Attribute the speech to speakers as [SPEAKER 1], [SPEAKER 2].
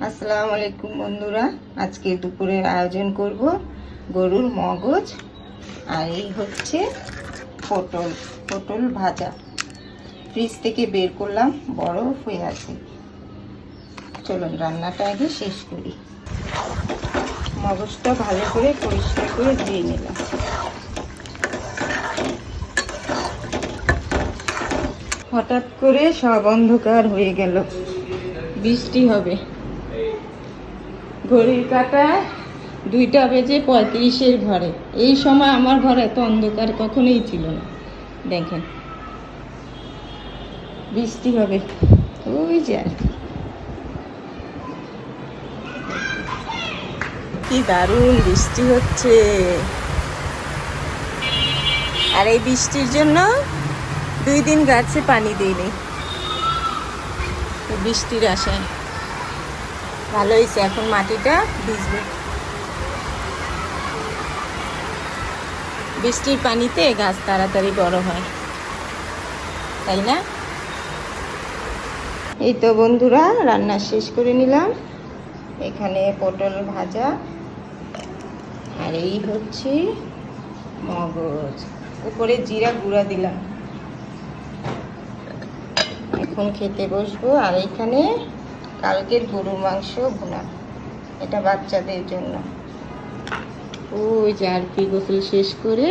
[SPEAKER 1] আসসালামু আলাইকুম বন্ধুরা, আজকে দুপুরের আয়োজন করব গরুর মগজ আর এই হচ্ছে পটল ভাজা। ফ্রিজ থেকে বের করলাম, বরফ হয়ে আছে। চলুন রান্নাটা আগে শেষ করি। মগজটা ভালো করে পরিষ্কার করে ধুয়ে নিলাম। হঠাৎ করে সব অন্ধকার হয়ে গেল, বৃষ্টি হবে। ঘড়ির কাঁটায় 2:35 ঘরে। এই সময় আমার ঘরে এত অন্ধকার কখনোই ছিল না। দেখেন বৃষ্টি হবে, ওই যে কি দারুণ বৃষ্টি হচ্ছে। আর এই বৃষ্টির জন্য 2 দিন গাছে পানি দিইনি, বৃষ্টির আশায়। ভালো হয়েছে, এখন মাটিটা ভিজবে। বৃষ্টির পানিতে গাছ তাড়াতাড়ি বড় হয়, তাই না? এই তো বন্ধুরা, রান্না শেষ করে নিলাম। এখানে পটল ভাজা আর এই হচ্ছে মগজ, উপরে জিরা গুঁড়া দিলাম। এখন খেতে বসবো। আর এখানে কালকের গরুর মাংস ভুনা, এটা বাচ্চাদের জন্য। ওই যে আর কি গোসল শেষ করে